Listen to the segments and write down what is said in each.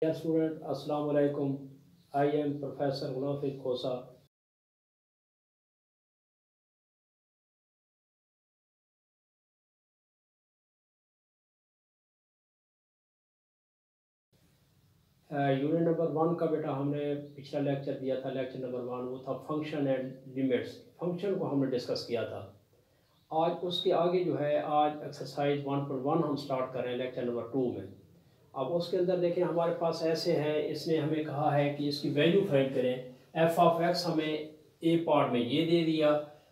Dear student, Assalamu alaikum. I am Professor Munafik Khosa. Unit number 1 का बेटा हमने पिछला लेक्चर दिया था, लेक्चर नंबर 1 वो था फंक्शन एंड लिमिट्स। फंक्शन को हमने डिस्कस किया था। आज उसके आगे जो है आज एक्सरसाइज 1.1 हम स्टार्ट कर रहे हैं लेक्चर नंबर 2 में। अब उसके अंदर देखें हमारे पास ऐसे है, इसने हमें कहा है कि इसकी वैल्यू फाइंड करें। एफ ऑफ एक्स हमें ए पार्ट में ये दे दिया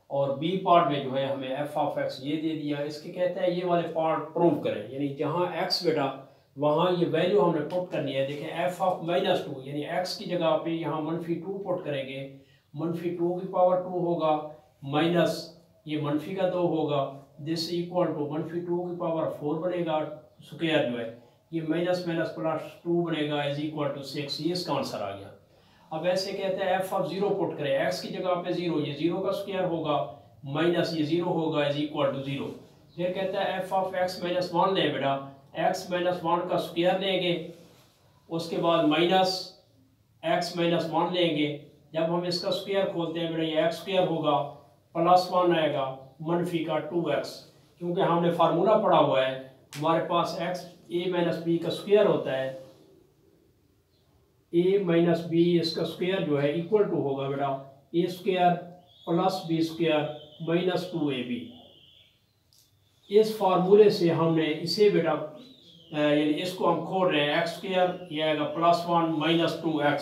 और बी पार्ट में जो है हमें एफ ऑफ एक्स ये दे दिया। इसके कहते हैं ये वाले पार्ट प्रूव करें, यानी जहाँ एक्स बेटा वहाँ ये वैल्यू हमने पुट करनी है। देखें एफ ऑफ -2 यानी एक्स की जगह पे यहाँ -2 पुट करेंगे। -2 की पावर 2 होगा माइनस ये मनफी का 2 होगा, दिस इक्वल टू -2 की पावर 4 बनेगा स्क्वायर जो है ये माइनस माइनस प्लस 2 बनेगा इज इक्वल टू 6। ये इसका आंसर आ गया। अब ऐसे कहते हैं एफ ऑफ 0 पुट करें, एक्स की जगह पे 0 ये 0 का स्क्वायर होगा माइनस ये 0 होगा इज इक्वल टू 0। फिर कहता है एफ ऑफ एक्स -1 ले बेटा, एक्स -1 का स्क्वायर लेंगे, उसके बाद माइनस एक्स -1 लेंगे। जब हम इसका स्क्वायर खोलते हैं बेटा ये एक्स स्क्वायर होगा +1 आएगा मनफी का 2x। क्योंकि हमने फार्मूला पढ़ा हुआ है हमारे पास x a-b का स्क्वायर होता है, a-b इसका स्क्वायर जो है इक्वल टू होगा बेटा a square plus b square -2ab। इस फार्मूले से हमने इसे बेटा यानी इसको हम खोल रहे हैं, एक्स स्क्वायर ये आएगा +1 -2x।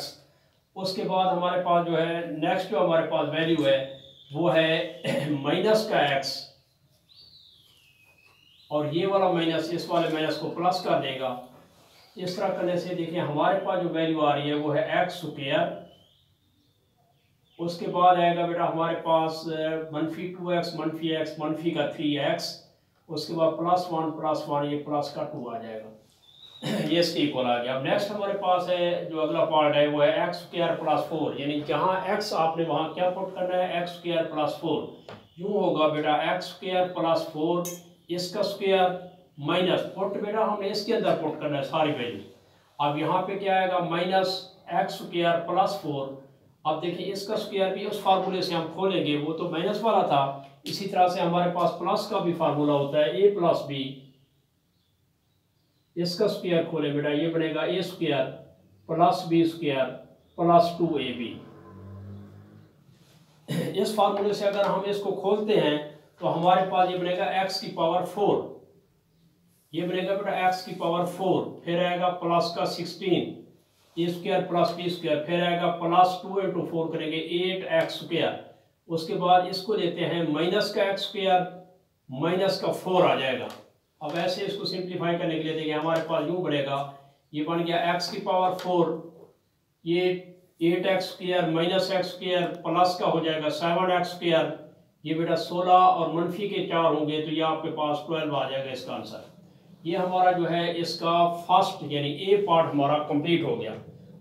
उसके बाद हमारे पास जो है नेक्स्ट जो हमारे पास वैल्यू है वो है माइनस का x और ये वाला माइनस इस वाले माइनस को प्लस कर देगा। इस तरह करने से देखिए हमारे पास जो वैल्यू आ रही है वो है एक्स स्क्वायर। उसके बाद आएगा बेटा हमारे पास -2x -x मनफी का 3x। उसके बाद +1 ये प्लस का 2 आ जाएगा ये इसके इक्वल आ गया। अब नेक्स्ट हमारे पास है जो अगला पार्ट है वो है एक्स स्क्वायर +4 यानी जहाँ x आपने वहाँ क्या पुट करना है एक्स स्क्वायर +4। यूँ होगा बेटा एक्स स्क्वायर +4 इसका स्क्वायर माइनस पुट बेटा हमने इसके अंदर पुट करना है सारी वैल्यू। अब यहाँ पे क्या आएगा -x स्क्वायर +4। अब देखिए इसका स्क्वायर भी उस फार्मूले से हम खोलेंगे, वो तो माइनस वाला था। इसी तरह से हमारे पास प्लस का भी फार्मूला होता है a+b। इसका स्क्वायर खोले बेटा ये बनेगा a square plus b square plus 2ab। इस फार्मूले से अगर हम इसको खोलते हैं तो हमारे पास ये बनेगा x की पावर 4, ये बनेगा बेटा x की पावर 4। फिर आएगा प्लस का 16 a square plus b square, फिर आएगा +2 × 4 करेंगे 8x स्क्वायर। उसके बाद इसको लेते हैं माइनस का x स्क्वायर माइनस का 4 आ जाएगा। अब ऐसे इसको सिंप्लीफाई करने के लिए देखिए हमारे पास यूँ बनेगा, ये बन गया x की पावर 4 ये 8x square minus x square plus का हो जाएगा 7x स्क्वायर। ये बेटा 16 और मनफी के 4 होंगे तो ये आपके पास 12 आ जाएगा इसका आंसर। ये हमारा जो है इसका फर्स्ट यानी ए पार्ट हमारा कंप्लीट हो गया।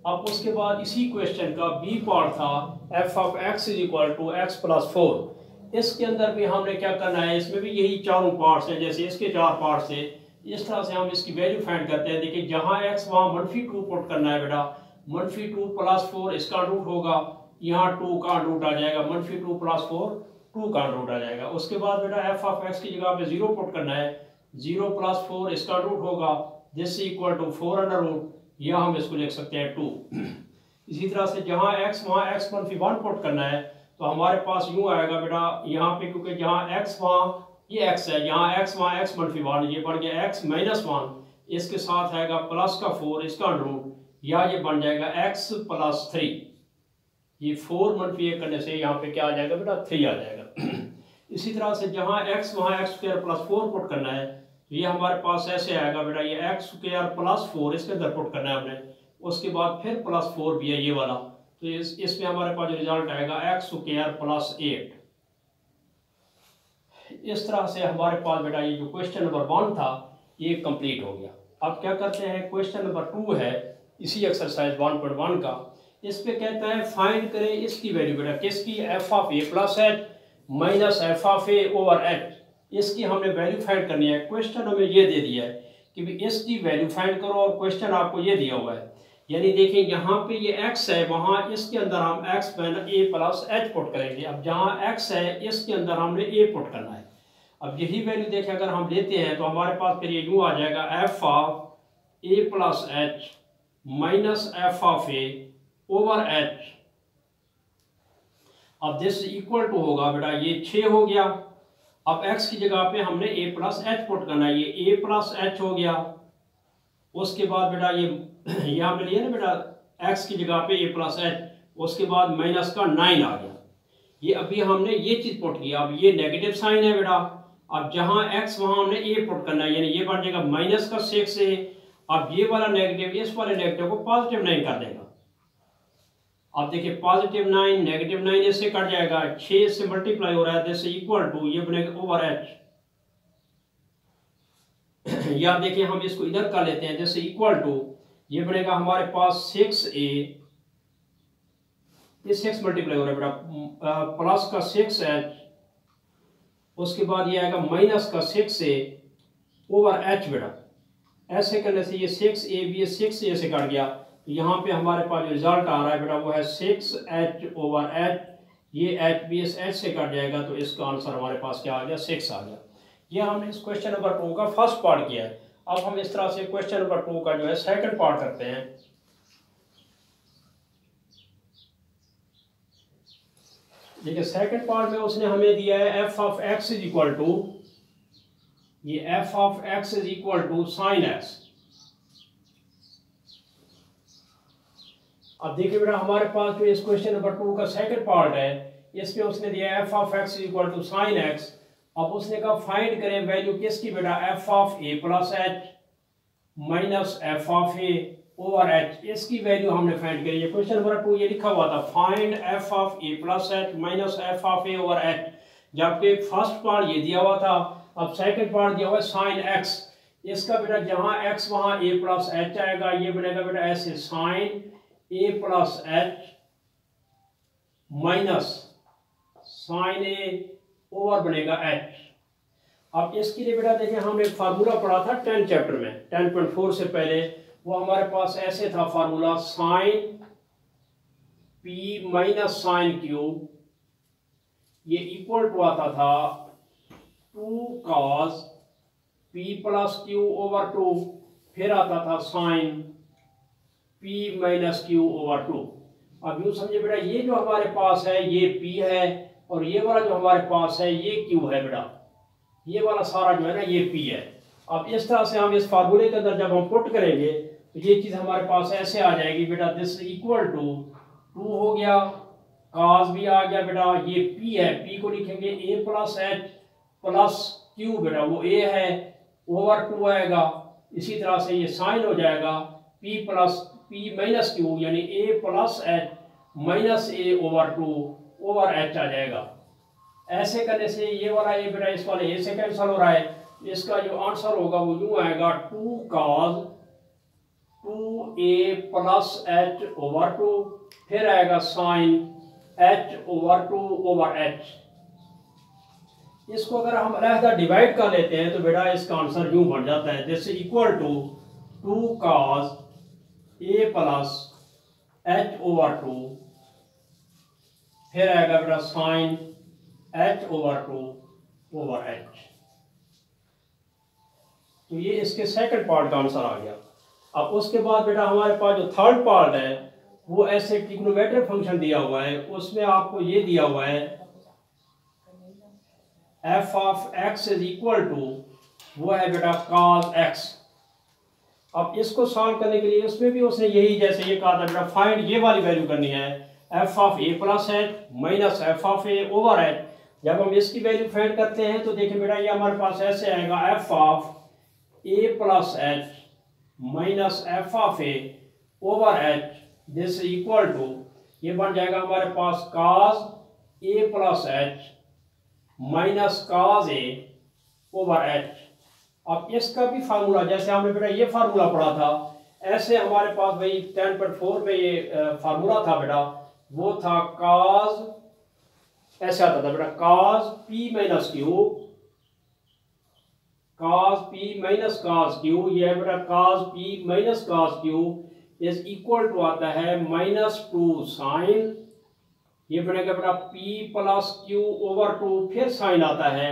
अब उसके बाद इसी क्वेश्चन का बी पार्ट था f of x is equal to x +4। इसके अंदर भी हमने क्या करना है, इसमें भी यही चारों पार्ट्स हैं जैसे इसके 4 पार्ट्स थे। इस तरह से हम इसकी वैल्यू फाइंड करते हैं। देखिए जहाँ x वहाँ -2 पुट करना है बेटा, -2 + 4 इसका रूट होगा, यहाँ 2 का रूट आ जाएगा, -2 + 4 2 का रूट आ जाएगा। उसके बाद बेटा एफ ऑफ एक्स की जगह पे 0 पुट करना है, 0 + 4 इसका रूट होगा दिस इक्वल टू 4√, या हम इसको लिख सकते हैं 2। इसी तरह से जहाँ x वहाँ x -1 पुट करना है तो हमारे पास यूँ आएगा बेटा यहाँ पे, क्योंकि जहाँ x वहाँ ये x है, यहाँ x वहाँ x -1 ये बन गया x -1, इसके साथ आएगा प्लस का 4 इसका रूट, या ये बन जाएगा x + 3। ये 4 -1 करने से यहाँ पे क्या आ जाएगा बेटा 3 आ जाएगा। इसी तरह से जहाँ x वहाँ x स्क्वायर +4 पुट करना है तो ये हमारे पास ऐसे आएगा बेटा ये x स्क्वायर +4 इसके अंदर पुट करना है हमने। उसके बाद फिर +4 भी है ये वाला, तो इसमें हमारे पास जो रिजल्ट आएगा x स्क्वायर +8। इस तरह से हमारे पास बेटा ये जो क्वेश्चन नंबर 1 था ये कंप्लीट हो गया। अब क्या करते हैं क्वेश्चन नंबर 2 है इसी एक्सरसाइज 1.1 का। इस पे कहता है फाइंड करें इसकी वैल्यू बेटा किसकी, F of A plus h minus f of A over H. इसकी हमने वैल्यू फाइंड करनी है। क्वेश्चन हमें ये दे दिया है कि भी इसकी वैल्यू फाइंड करो और क्वेश्चन आपको ये दिया हुआ है। यानी देखिए यहाँ पे ये x है, वहाँ इसके अंदर हम x a plus H put करेंगे। अब जहाँ x है इसके अंदर हमने a पुट करना है। अब यही वैल्यू देखें अगर हम लेते हैं तो हमारे पास फिर ये यूँ आ जाएगा f of a plus h minus f of a over h। अब दिस इक्वल टू होगा बेटा ये 6 हो गया। अब x की जगह पे हमने a प्लस एच पुट करना है, ये a प्लस एच हो गया। उसके बाद बेटा ये हमने लिया ना बेटा x की जगह पे a प्लस एच, उसके बाद माइनस का 9 आ गया। ये अभी हमने ये चीज पुट किया। अब ये नेगेटिव साइन है बेटा। अब जहां x वहां हमने a पुट करना है, यानी ये बन जाएगा माइनस का 6 से। अब ये वाला नेगेटिव इस वाले नेगेटिव को पॉजिटिव 9 कर देगा। अब देखिए पॉजिटिव 9 नेगेटिव 9 इससे कट जाएगा, 6 से मल्टीप्लाई हो रहा है, जैसे इक्वल टू ये बनेगा ओवर एच। या देखिए हम इसको इधर कर लेते हैं, जैसे इक्वल टू ये बनेगा हमारे पास 6a, ये 6 मल्टीप्लाई हो रहा है बेटा, प्लस का 6h, उसके बाद ये आएगा माइनस का 6a ओवर h बेटा। ऐसे करने से ये 6a भी 6a से कट गया, तो यहाँ पे हमारे पास जो रिजल्ट आ रहा है बेटा वो है 6h ओवर h। ये h भी इस h से कट जाएगा, तो इसका आंसर हमारे पास क्या आ गया, 6 आ गया। ये हमने इस क्वेश्चन नंबर 2 का फर्स्ट पार्ट किया है। अब हम इस तरह से क्वेश्चन नंबर 2 का जो है सेकंड पार्ट करते हैं। देखिए सेकंड पार्ट में उसने हमें दिया है f of x is equal to, ये f of x is equal to sine x। अब देखिए बेटा हमारे पास जो इस क्वेश्चन नंबर 2 का सेकंड पार्ट है, इसमें उसने दिया f of x is equal to sine x। अब उसने कहा फाइंड करें वैल्यू किसकी बेटा, f of a plus h minus f of a over h। इसकी वैल्यू हमने फाइंड करी है। क्वेश्चन नंबर 2 ये लिखा हुआ था find f of a plus h minus f of a over h, जबकि फर्स्ट पार्ट ये दिया हुआ था। अब सेकंड पार्ट दिया हुआ है साइन x। इसका बेटा जहां x वहां a प्लस एच आएगा, ये बनेगा बेटा ऐसे sine a plus h minus sine a over बनेगा h। अब इसके लिए बेटा देखिए हमने एक फार्मूला पढ़ा था 10 चैप्टर में 10.4 से पहले। वो हमारे पास ऐसे था formula, sine p minus sine q ये इक्वल टू आता था 2 cos p plus q over 2, फिर आता था sine p minus q over 2। अब यूँ समझे बेटा ये जो हमारे पास है ये p है, और ये वाला जो हमारे पास है ये q है बेटा। ये वाला सारा जो है ना ये p है। अब इस तरह से हम इस फार्मूले के अंदर जब हम पुट करेंगे तो ये चीज़ हमारे पास ऐसे आ जाएगी बेटा, दिस इक्वल टू 2 हो गया, cos भी आ गया बेटा, ये p है, p को लिखेंगे a plus h plus q बेटा, वो a है ओवर 2 आएगा। इसी तरह से ये साइन हो जाएगा p plus p minus q, यानी a plus h minus a over 2 over h आ जाएगा। ऐसे करने से ये वाला ये बेटा इस वाले a से कैंसिल हो रहा है, इसका जो आंसर होगा वो यूं आएगा 2 cos 2a plus h over 2, फिर आएगा sine h over 2 over h। इसको अगर हम अलहदा डिवाइड कर लेते हैं तो बेटा इसका आंसर यूं बन जाता है, जैसे equal to 2 cos a plus h over 2, फिर आएगा बेटा sine h over 2 over h। तो ये इसके सेकंड पार्ट का आंसर आ गया। अब उसके बाद बेटा हमारे पास जो थर्ड पार्ट है वो ऐसे ट्रिग्नोमेट्रिक फंक्शन दिया हुआ है, उसमें आपको ये दिया हुआ है f of x is equal to, वो है बेटा cos x। अब इसको सॉल्व करने के लिए उसमें भी उसने यही जैसे ये कहा था बेटा फाइंड ये वाली वैल्यू करनी है f of a plus h minus f of a over H. जब हम इसकी वैल्यू फाइंड करते हैं तो देखिए बेटा ये हमारे पास ऐसे आएगा f of a plus h minus f of a over h, this equal to ये बन जाएगा हमारे पास cos a plus h minus cos a over h. अब इसका भी फार्मूला जैसे हमने बेटा ये फार्मूला पढ़ा था, ऐसे हमारे पास भाई 10.4 में ये फार्मूला था बेटा, वो था cos, ऐसे आता था बेटा cos p minus q, cos p minus cos q, ये है बेटा cos p minus cos q is equal to आता है -2 साइन, ये बनेगा बेटा p प्लस क्यू ओवर 2, फिर साइन आता है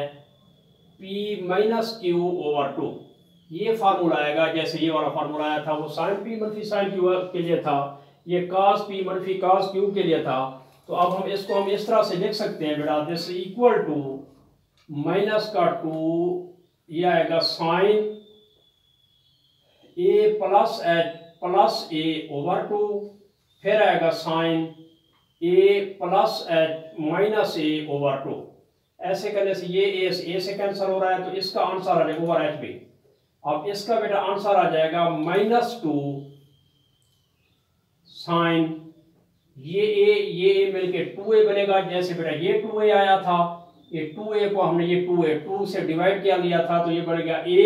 p माइनस क्यू ओवर 2। ये फार्मूला आएगा, जैसे ये वाला फार्मूला आया था वो साइन p मनफी साइन क्यू के लिए था, ये cos p मनफी cos क्यू के लिए था। तो अब हम इसको हम इस तरह से लिख सकते हैं बेटा, दिस इक्वल टू माइनस का 2, ये आएगा sine a plus h plus a over 2, फिर आएगा sine a plus h minus a over 2। ऐसे करने से ये a से कैंसिल हो रहा है, तो इसका आंसर आ जाएगा ओवर एच भी। अब इसका बेटा आंसर आ जाएगा -2 साइन ये मिलके 2a बनेगा। जैसे बेटा ये 2a आया था, ये 2a को हमने ये 2 से डिवाइड किया लिया था, तो ये बनेगा a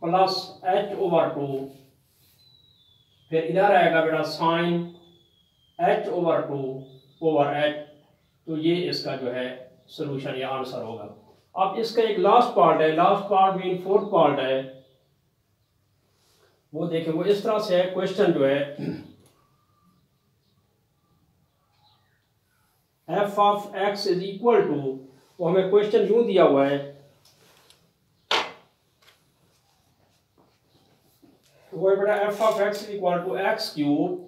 प्लस एच ओवर 2, फिर इधर आएगा बेटा sine h over 2 over h। तो ये इसका जो है सोल्यूशन या आंसर होगा। अब इसका एक लास्ट पार्ट है, last part mean fourth part है, वो देखें। वो इस तरह से है, क्वेश्चन जो है f of x is equal to, वो हमें क्वेश्चन यूं दिया हुआ है, वो है बेटा f of x is equal to x cube,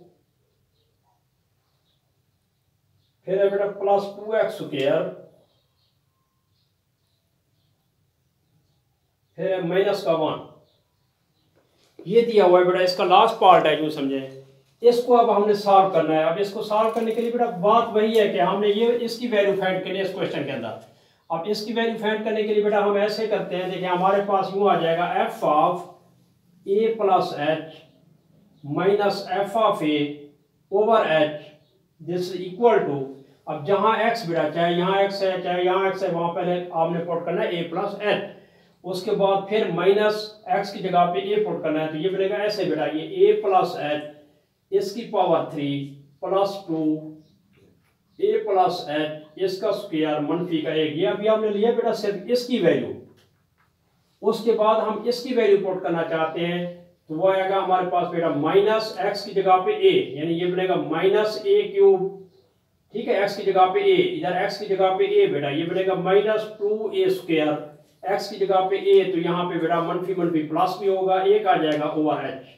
फिर है बेटा प्लस 2x स्क्वायर, फिर है माइनस का 1। ये दिया हुआ है बेटा, इसका लास्ट पार्ट है, जो समझे। इसको अब हमने सॉल्व करना है। अब इसको सॉल्व करने के लिए बेटा बात वही है कि हमने ये इसकी वैल्यू फाइंड करनी है इस क्वेश्चन के अंदर। अब इसकी वैल्यू फाइंड करने के लिए बेटा हम ऐसे करते हैं, देखिए हमारे पास यूं आ जाएगा f of a plus h minus f of a over h, this equal to, अब जहां x बेटा चाहे यहाँ x है चाहे यहाँ x है, वहां पहले आपने पुट करना है a प्लस एच, उसके बाद फिर माइनस x की जगह पे a पुट करना है। तो ये बनेगा ऐसे बेटा, ये a प्लस एच इसकी power 3 plus 2 a plus H इसका स्क्वायर मनफी का 1। ये अभी हमने लिया बेटा सिर्फ इसकी वैल्यू, उसके बाद हम इसकी वैल्यू पुट करना चाहते हैं, तो वो आएगा हमारे पास बेटा माइनस एक्स की जगह पे a, यानी ये बनेगा माइनस a क्यूब, ठीक है, x की जगह पे a, इधर x की जगह पे a बेटा, ये बनेगा माइनस 2a स्क्वायर, x की जगह पे a, तो यहाँ पे बेटा मनफी मनफी प्लस भी होगा, 1 आ जाएगा ओवर h।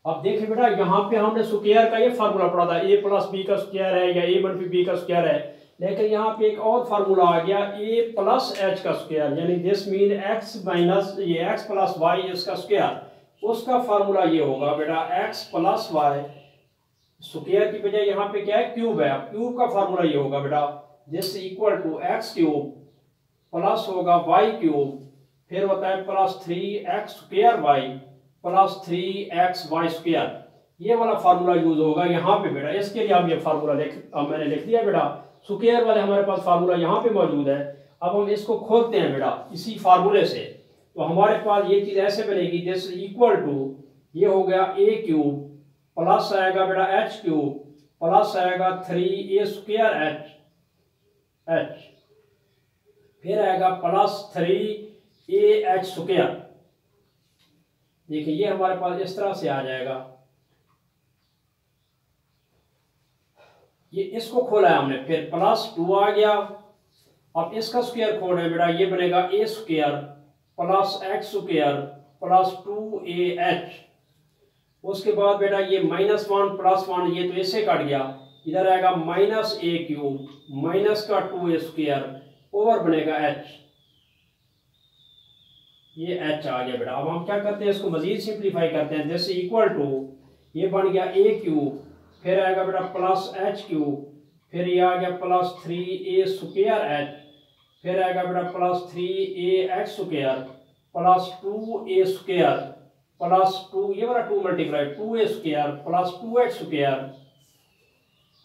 अब देखिए बेटा यहाँ पे हमने स्क्वायर का ये फार्मूला पढ़ा था, a प्लस बी का स्क्वायर है या a मनफी बी का स्क्वायर है, लेकिन यहाँ पे एक और फार्मूला आ गया a प्लस एच का स्क्वायर, यानी दिस मीन x माइनस ये x प्लस वाई इसका स्क्वायर। उसका फार्मूला ये होगा बेटा x प्लस वाई, स्क्वायर की बजाय यहाँ पे क्या है क्यूब है, क्यूब का फार्मूला ये होगा बेटा, this equal to x cube plus होगा वाई क्यूब, फिर होता है plus 3x square y plus 3x y square. ये वाला फार्मूला यूज होगा यहाँ पे बेटा। इसके लिए हम ये फार्मूला मैंने लिख दिया बेटा, स्क्वायर वाले हमारे पास फार्मूला यहाँ पे मौजूद है। अब हम इसको खोलते हैं बेटा इसी फार्मूले से, तो हमारे पास ये चीज ऐसे बनेगी, दिस इक्वल टू, ये हो गया a क्यूब प्लस आएगा बेटा h क्यूब प्लस आएगा 3a स्क्वायर h, फिर आएगा प्लस 3ah स्क्वायर। देखिए ये हमारे पास इस तरह से आ जाएगा, ये इसको खोला है हमने, फिर प्लस 2 आ गया। अब इसका स्क्वायर खोल है बेटा, ये बनेगा a square plus x square plus 2ah। उसके बाद बेटा ये -1 प्लस 1, ये तो इससे कट गया, इधर आएगा माइनस a क्यूब माइनस का 2a स्क्वायर ओवर बनेगा h, ये h आ गया बेटा। अब हम क्या करते हैं, इसको मजीद सिंप्लीफाई करते हैं, जैसे इक्वल टू, ये बन गया a क्यूब, फिर आएगा बेटा प्लस h क्यूब, फिर ये आ गया प्लस 3a स्क्वायर h, फिर आएगा बेटा plus 3ax square plus 2a square plus 2, ये वाला 2 multiply 2a square plus 2x square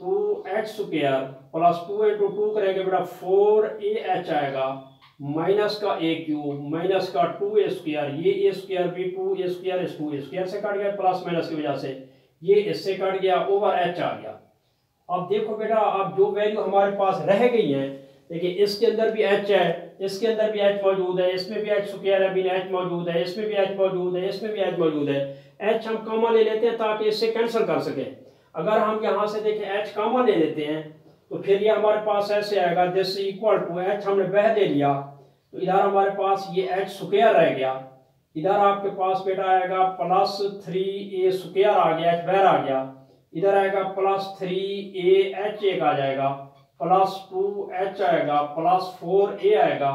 2x square plus 2 into 2 करेंगे बेटा 4ah आएगा, माइनस का a क्यूब माइनस का 2a स्क्वायर, ये a स्क्वायर भी 2a स्क्वायर इस 2a स्क्वायर से कट गया प्लस माइनस की वजह से, ये इससे कट गया ओवर h आ गया। अब देखो बेटा, अब जो वैल्यू हमारे पास रह गई है, देखिए इसके अंदर भी h है, इसके अंदर भी h मौजूद है, इसमें भी h स्क्वायर है, बिना h मौजूद है, इसमें भी h मौजूद है, इसमें भी h मौजूद है। h हम कॉमन ले लेते हैं ताकि इससे कैंसिल कर सकें। अगर हम यहाँ से देखें h कॉमन ले लेते हैं तो फिर ये हमारे पास ऐसे आएगा, दिस इक्वल टू h हमने बह ले लिया तो इधर हमारे पास ये h स्क्वायर रह गया, इधर आपके पास बेटा आएगा प्लस 3a स्क्वायर आ गया, h बाहर आ गया, इधर आएगा प्लस 3a h एक आ जाएगा, प्लस 2h आएगा, प्लस 4a आएगा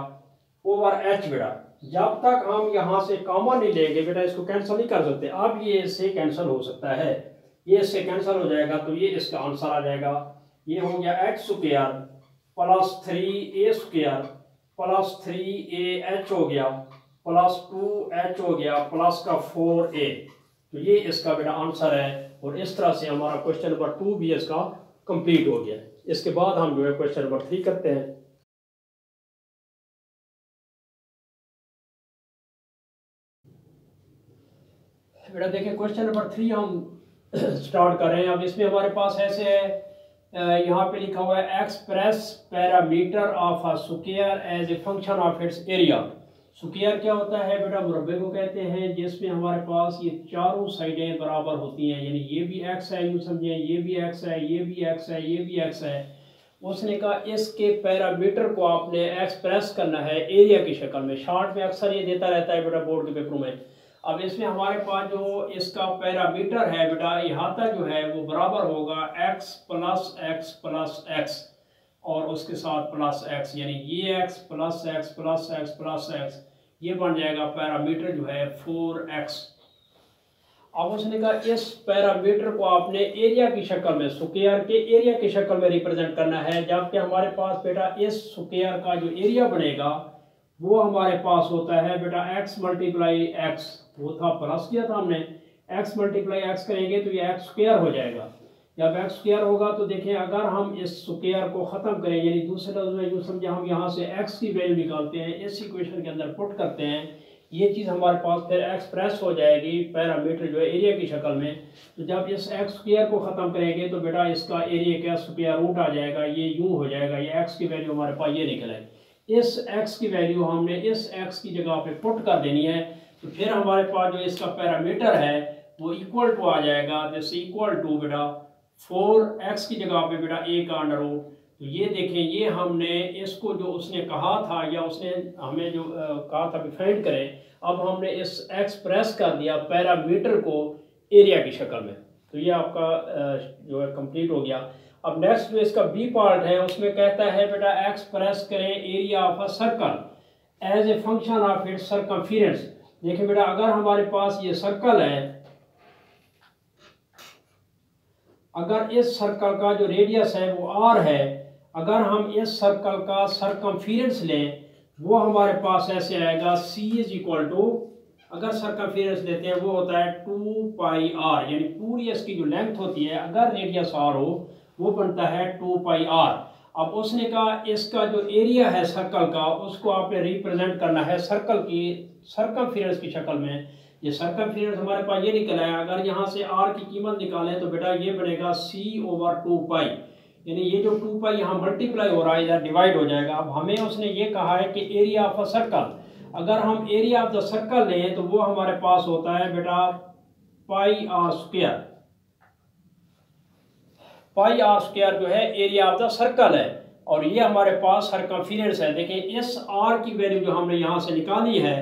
ओवर h बेटा। जब तक हम यहाँ से कॉमन नहीं लेंगे बेटा इसको कैंसिल नहीं कर सकते। अब ये इससे कैंसिल हो सकता है, ये इससे कैंसिल हो जाएगा तो ये इसका आंसर आ जाएगा। ये हो गया h square plus 3a square plus 3ah हो गया प्लस 2h हो गया प्लस का 4a, तो ये इसका बेटा आंसर है। और इस तरह से हमारा क्वेश्चन नंबर 2 भी इसका कंप्लीट हो गया। इसके बाद हम जो है क्वेश्चन नंबर 3 करते हैं। बेटा देखिए क्वेश्चन नंबर 3 हम स्टार्ट कर रहे हैं। अब इसमें हमारे पास ऐसे है, यहाँ पे लिखा हुआ है express parameter of a square as a function of its area. Square क्या होता है बेटा, मुरब्बे को कहते हैं जिसमें हमारे पास ये चारों साइडें बराबर होती हैं, यानी ये भी x है, यूँ समझें ये भी x है, ये भी x है, ये भी x है। उसने कहा इसके पैरामीटर को आपने एक्सप्रेस करना है एरिया की शक्ल में। शॉर्ट में अक्सर ये देता रहता है बेटा बोर्ड के पेपरों में। अब इसमें हमारे पास जो इसका पैरामीटर है बेटा, यहाँ तक जो है वो बराबर होगा x प्लस x और उसके साथ प्लस x, यानी ये x plus x plus x plus x, ये बन जाएगा पैरामीटर जो है 4x। अब उसने कहा इस पैरामीटर को आपने एरिया की शक्ल में, स्क्वायर के एरिया की शक्ल में रिप्रेजेंट करना है। जबकि हमारे पास बेटा इस स्क्वायर का जो एरिया बनेगा वो हमारे पास होता है बेटा x मल्टीप्लाई x, वो था प्लस किया था हमने, x मल्टीप्लाई x करेंगे तो ये x स्क्वायर हो जाएगा। जब x स्क्वायर होगा तो देखें अगर हम इस स्क्वायर को ख़त्म करें, यानी दूसरे लफ्ज़ में यूँ समझे हम यहाँ से x की वैल्यू निकालते हैं, इस इक्वेशन के अंदर पुट करते हैं, ये चीज़ हमारे पास फिर एक्सप्रेस हो जाएगी पैरामीटर जो है एरिया की शक्ल में। तो जब इस x स्क्वायर को ख़त्म करेंगे तो बेटा इसका एरिया का स्क्वायर रूट आ जाएगा, ये यूँ हो जाएगा, ये x की वैल्यू हमारे पास ये निकल आएगी। इस x की वैल्यू हमने इस x की जगह पे पुट कर देनी है, तो फिर हमारे पास जो इसका पैरामीटर है वो इक्वल टू आ जाएगा, दिस इक्वल टू बेटा 4x की जगह पे बेटा a का अंडर रूट। तो ये देखें, ये हमने इसको जो उसने कहा था या उसने हमें जो कहा था फाइंड करें, अब हमने इस एक्सप्रेस कर दिया पैरामीटर को एरिया की शक्ल में। तो ये आपका जो है कंप्लीट हो गया। अब नेक्स्ट जो इसका बी पार्ट है उसमें कहता है बेटा एक्सप्रेस करें area of a circle as a function of its circumference. देखिए बेटा अगर हमारे पास ये सर्कल है, अगर इस सर्कल का जो रेडियस है वो r है, अगर हम इस सर्कल का सर्कमफेरेंस लें वो हमारे पास ऐसे आएगा c इज इक्वल टू, अगर सर्कमफेरेंस लेते हैं वो होता है 2 पाई r, यानी पूरी इसकी जो लेंथ होती है अगर रेडियस r हो वो बनता है 2 पाई r। अब उसने कहा इसका जो एरिया है सर्कल का उसको आपने रिप्रेजेंट करना है सर्कल की सर्कमफेरेंस की शक्ल में। ये सर्कमफेरेंस हमारे पास ये निकल आया, अगर यहाँ से r की कीमत निकालें तो बेटा ये बनेगा c ओवर 2 पाई, यानी ये जो 2 पाई यहाँ मल्टीप्लाई हो रहा है इधर डिवाइड हो जाएगा। अब हमें उसने ये कहा है कि एरिया ऑफ अ सर्कल, अगर हम एरिया ऑफ द सर्कल लें तो वो हमारे पास होता है बेटा pi r square. Pi r square जो है एरिया ऑफ द सर्कल है और ये हमारे पास सर्कमफेरेंस है। देखिए इस आर की वैल्यू जो हमने यहाँ से निकाली है,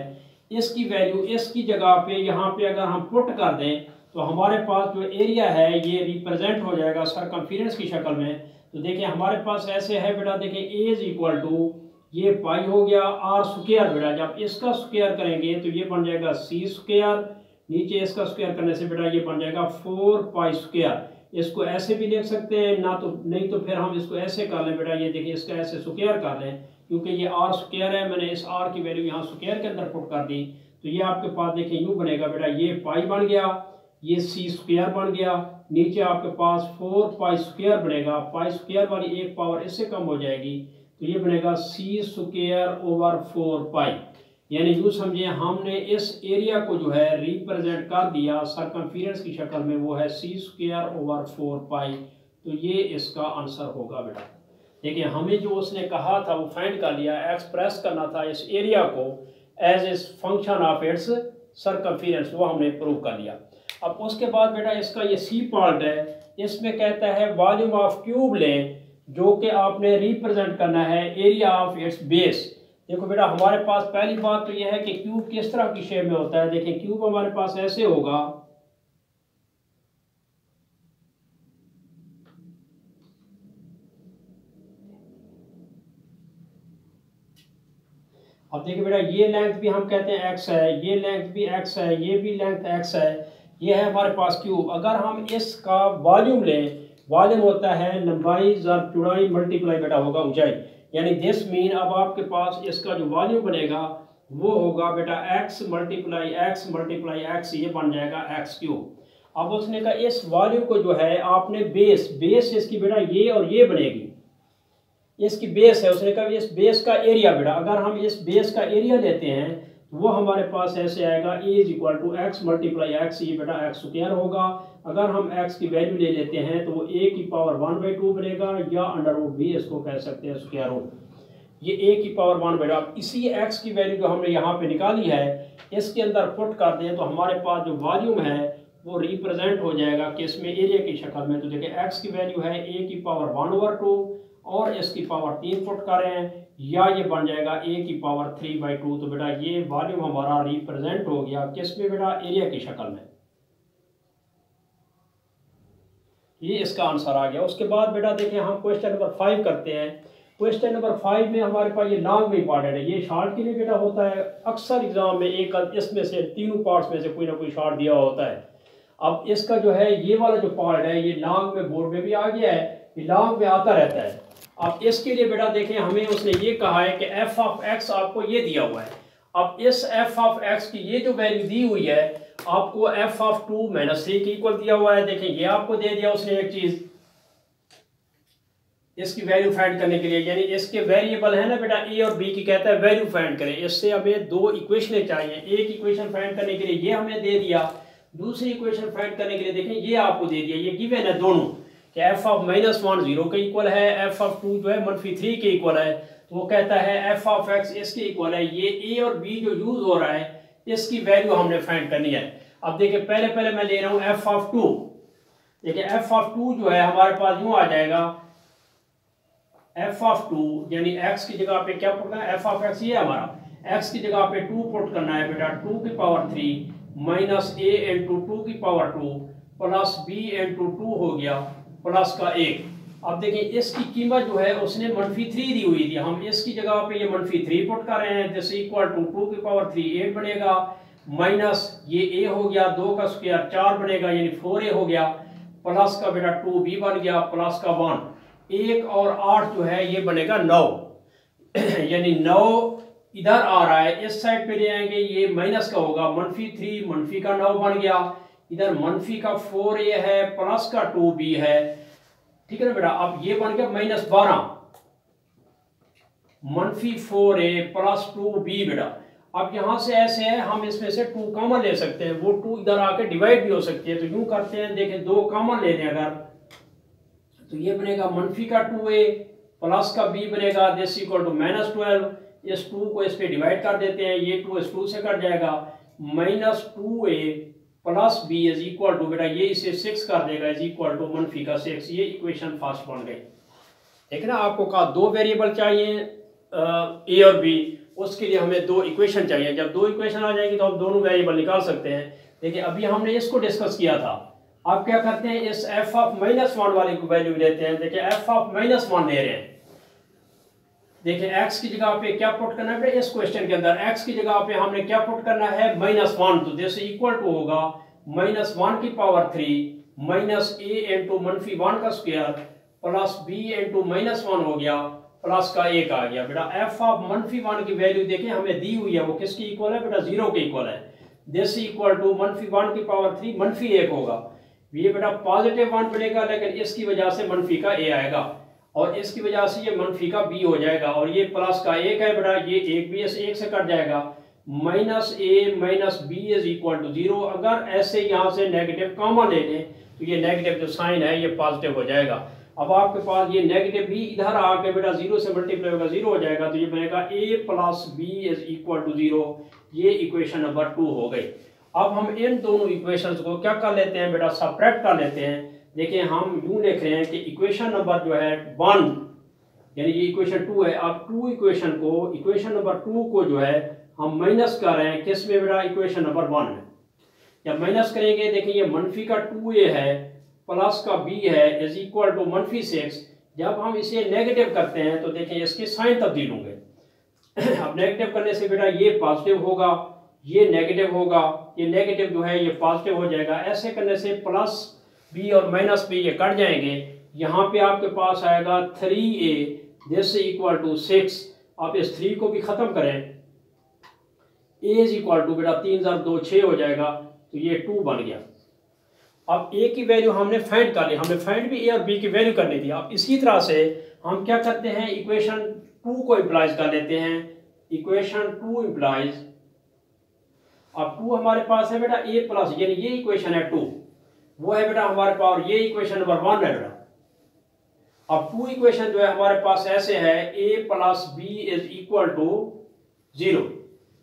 इसकी वैल्यू इसकी जगह पे यहाँ पे अगर हम पुट कर दें तो हमारे पास जो एरिया है ये रिप्रेजेंट हो जाएगा सर्कमफेरेंस की शक्ल में। तो देखिए हमारे पास ऐसे है बेटा, देखिए a इज इक्वल टू ये पाई हो गया आर स्क्वायर बेटा, जब इसका स्क्वायर करेंगे तो ये बन जाएगा c स्क्वायर, नीचे इसका स्क्वायर करने से बेटा ये बन जाएगा 4 पाई स्क्वायर। इसको ऐसे भी लिख सकते हैं ना, तो नहीं तो फिर हम इसको ऐसे कर लें बेटा, ये देखिए इसका ऐसे स्क्वायर कर लें क्योंकि ये आर स्क्वायर है, मैंने इस आर की वैल्यू यहाँ स्क्वायर के अंदर पुट कर दी। तो ये आपके पास देखिए यूँ बनेगा बेटा, ये पाई बन गया, ये c स्क्वायर बन गया, नीचे आपके पास 4 पाई स्क्वायर बनेगा, पाई स्क्वायर वाली एक पावर इससे कम हो जाएगी तो ये बनेगा c स्क्वायर ओवर 4 पाई। यानी यूँ समझिए हमने इस एरिया को जो है रिप्रेजेंट कर दिया सर्कमफेरेंस की शक्ल में, वो है c स्क्वायर ओवर 4 पाई। तो ये इसका आंसर होगा बेटा। देखिए हमें जो उसने कहा था वो फाइंड कर लिया, एक्सप्रेस करना था इस एरिया को as a function of its circumference, वो हमने प्रूव कर लिया। अब उसके बाद बेटा इसका ये सी पार्ट है, इसमें कहता है वॉल्यूम ऑफ क्यूब लें जो कि आपने रिप्रेजेंट करना है एरिया ऑफ इट्स बेस। देखो बेटा हमारे पास पहली बात तो यह है कि क्यूब किस तरह की शेप में होता है। देखिए क्यूब हमारे पास ऐसे होगा, अब देखिए बेटा ये लेंथ भी हम कहते हैं x है, ये लेंथ भी x है, ये भी लेंथ x है, ये है हमारे पास क्यूब। अगर हम इसका वॉल्यूम लें, वॉल्यूम होता है लंबाई ज़र चौड़ाई मल्टीप्लाई बेटा होगा ऊंचाई, यानी दिस मीन अब आपके पास इसका जो वॉल्यूम बनेगा वो होगा बेटा x मल्टीप्लाई x, ये बन जाएगा x क्यूब। अब उसने कहा इस वॉल्यूम को जो है आपने बेस इसकी बेटा ये और ये बनेगी, इसकी बेस है, उसने कहा इस बेस का एरिया बेटा, अगर हम इस बेस का एरिया लेते हैं तो वो हमारे पास ऐसे आएगा a is equal to x multiply x, ये बेटा एक्स स्क्वायर होगा। अगर हम x की वैल्यू ले लेते हैं तो वो a की पावर 1/2 बनेगा, या अंडर रूट भी इसको कह सकते हैं स्क्वायर रूट, ये a की पावर 1/2। इसी x की वैल्यू जो हमने यहाँ पे निकाली है इसके अंदर पुट कर दें तो हमारे पास जो वॉल्यूम है वो रिप्रेजेंट हो जाएगा कि इसमें एरिया की शक्ल में। तो देखिए x की वैल्यू है a की पावर 1/2 और इसकी पावर 3 पुट करें, या ये बन जाएगा a की पावर 3/2। तो बेटा ये वॉल्यूम हमारा रिप्रेजेंट हो गया किस में बेटा, एरिया की शक्ल में। ये इसका आंसर आ गया। उसके बाद बेटा देखिए हम क्वेश्चन नंबर 5 करते हैं। क्वेश्चन नंबर 5 में हमारे पास ये लॉन्ग में इंपॉर्टेंट है, ये शॉर्ट के लिए बेटा होता है अक्सर एग्जाम में, एक इसमें से तीनों पार्ट्स में से कोई ना कोई शॉर्ट दिया होता है। अब इसका जो है ये वाला जो पार्ट है ये लॉन्ग में बोर्ड में भी आ गया है, ये लॉन्ग में आता रहता है। अब इसके लिए बेटा देखें हमें उसने ये कहा है कि f ऑफ x आपको ये दिया हुआ है। अब इस f ऑफ x की ये जो वैल्यू दी हुई है आपको f ऑफ 2 - 3 के इक्वल दिया हुआ है। देखें ये आपको दे दिया उसने एक चीज इसकी वैल्यू फाइंड करने के लिए, यानी इसके वेरिएबल है ना बेटा a और b की, कहता है वैल्यू फाइंड करें। इससे हमें दो इक्वेशन चाहिए, एक इक्वेशन फाइंड करने के लिए ये हमें दे दिया, दूसरी इक्वेशन फाइंड करने के लिए देखें ये आपको दे दिया, ये गिवन है दोनों कि f ऑफ -1 0 के इक्वल है, f ऑफ 2 जो है -3 के इक्वल है। तो वो कहता है f ऑफ x इसके इक्वल है। ये a और b जो यूज हो रहा है इसकी वैल्यू हमने फाइंड करनी है। अब देखिए पहले मैं ले रहा हूँ f ऑफ 2। देखिए f ऑफ 2 जो है हमारे पास यूं आ जाएगा, f ऑफ 2 यानी x की जगह पे क्या पुट करना है, f ऑफ x ये हमारा x की जगह पे 2 पुट करना है बेटा, 2 की पावर 3 माइनस a इंटू 2 की पावर 2 प्लस b इंटू 2 हो गया प्लस का 1। अब देखिए इसकी कीमत जो है उसने -3 दी हुई थी, हम इसकी जगह पे ये -3 पुट कर रहे हैं, जैसे इक्वल टू 2 की पावर 3 8 बनेगा, माइनस ये a हो गया 2 का स्क्वायर 4 बनेगा यानी 4a हो गया, प्लस का बेटा 2b बन गया प्लस का 1, 1 और 8 जो है ये बनेगा 9 यानी 9 इधर आ रहा है, इस साइड पे ले आएंगे ये माइनस का होगा, -3 मनफी का 9 बन गया, इधर मनफी का 4a है प्लस का 2b है, ठीक है ना बेटा। अब ये बन गया -12 -4a प्लस 2b बेटा। अब यहां से ऐसे है हम इसमें से 2 कॉमन ले सकते हैं, वो 2 इधर आके डिवाइड भी हो सकती है, तो यूं करते हैं देखें 2 कॉमन ले लें अगर, तो ये बनेगा मनफी का 2a प्लस का b बनेगा, दिस इक्वल टू -12, इस 2 को इस पे डिवाइड कर देते हैं, ये 2 इस 2 से कट जाएगा, -2a plus b is equal to बेटा ये इसे 6 कर देगा इज इक्वल टू मनफी का 6। ये इक्वेशन फर्स्ट बन गई। ठीक है ना, आपको कहा 2 वेरिएबल चाहिए a और b, उसके लिए हमें 2 इक्वेशन चाहिए। जब 2 इक्वेशन आ जाएगी तो हम दोनों वेरिएबल निकाल सकते हैं। देखिए अभी हमने इसको डिस्कस किया था, आप क्या करते हैं इस f ऑफ -1 वाली को वैल्यू लेते हैं। देखिए f ऑफ -1 ले रहे हैं, देखिए x की जगह पे क्या पुट करना है इस क्वेश्चन के अंदर, x की जगह पे हमने क्या पुट करना है -1, तो जैसे इक्वल टू होगा -1 की पावर 3 माइनस a इंटू -1 का स्क्वायर प्लस b इंटू -1 हो गया प्लस का 1 आ गया बेटा। f ऑफ -1 की वैल्यू देखिए हमें दी हुई है, वो किसकी इक्वल है बेटा, 0 के इक्वल है, जैसे इक्वल टू -1 की पावर 3 -1 होगा, ये बेटा पॉजिटिव 1 बनेगा, लेकिन इसकी वजह से मनफी का a आएगा और इसकी वजह से ये मनफी का b हो जाएगा, और ये प्लस का 1 है बेटा, ये 1 भी इस 1 से कट जाएगा, -a minus b is equal to 0। अगर ऐसे यहाँ से नेगेटिव कॉमन ले लें तो ये नेगेटिव जो साइन है ये पॉजिटिव हो जाएगा। अब आपके पास ये नेगेटिव बी इधर आके बेटा 0 से मल्टीप्लाई होगा 0 हो जाएगा, तो ये बनेगा a plus b is equal to 0। ये इक्वेशन नंबर 2 हो गई। अब हम इन दोनों इक्वेशंस को क्या कर लेते हैं बेटा, सबट्रैक्ट कर लेते हैं। देखिए हम यूं लिख रहे हैं कि इक्वेशन नंबर जो है 1 यानी ये इक्वेशन 2 है। अब इक्वेशन नंबर 2 को जो है हम माइनस कर रहे हैं किस में बेटा, इक्वेशन नंबर 1 में। जब माइनस करेंगे देखिए ये मनफी का 2a है प्लस का b है इज इक्वल टू -6। जब हम इसे नेगेटिव करते हैं तो देखिए इसके साइन तब्दील होंगे। अब नेगेटिव करने से बेटा ये पॉजिटिव होगा, ये नेगेटिव होगा, ये नेगेटिव जो है ये पॉजिटिव हो जाएगा। ऐसे करने से प्लस b और माइनस b ये कट जाएंगे। यहाँ पे आपके पास आएगा 3a दिस इक्वल टू 6। आप इस 3 को भी ख़त्म करें, a इज इक्वल टू बेटा 3 × 2 6 हो जाएगा, तो ये 2 बन गया। अब a की वैल्यू हमने फाइंड कर ली, हमने फाइंड भी a और b की वैल्यू करनी थी। अब इसी तरह से हम क्या करते हैं, इक्वेशन 2 को इम्प्लाइज कर लेते हैं। इक्वेशन 2 इम्प्लाइज, अब 2 हमारे पास है बेटा a प्लस, यानी ये इक्वेशन है 2, वो है बेटा हमारे पास, और ये इक्वेशन नंबर 1 है बेटा। अब 2 इक्वेशन जो है हमारे पास ऐसे है a plus b is equal to 0।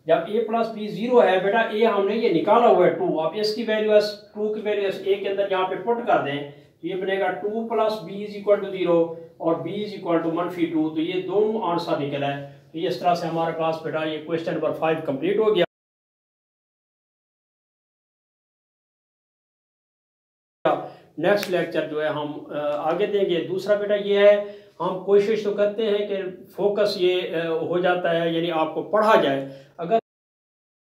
जब a प्लस बी 0 है बेटा, a हमने ये निकाला हुआ है 2। अब इसकी वैल्यू 2 की वैल्यू a के अंदर यहाँ पे पुट कर दें, तो ये बनेगा 2 plus b is equal to 0 और b इज इक्वल टू -2। तो ये दोनों आंसर निकला है। तो इस तरह से हमारे पास बेटा ये क्वेश्चन नंबर 5 कंप्लीट हो गया। नेक्स्ट लेक्चर जो है हम आगे देंगे। दूसरा बेटा ये है, हम कोशिश तो करते हैं कि फोकस ये हो जाता है, यानी आपको पढ़ा जाए। अगर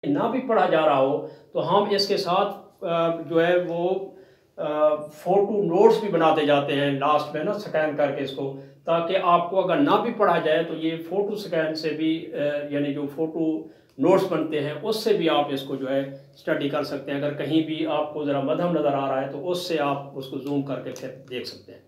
ना भी पढ़ा जा रहा हो तो हम इसके साथ जो है वो फोटो नोट्स भी बनाते जाते हैं लास्ट में ना, स्कैन करके इसको, ताकि आपको अगर ना भी पढ़ा जाए तो ये फ़ोटो स्कैन से भी यानी जो फ़ोटो नोट्स बनते हैं उससे भी आप इसको जो है स्टडी कर सकते हैं। अगर कहीं भी आपको ज़रा मध्यम नज़र आ रहा है तो उससे आप उसको जूम करके फिर देख सकते हैं।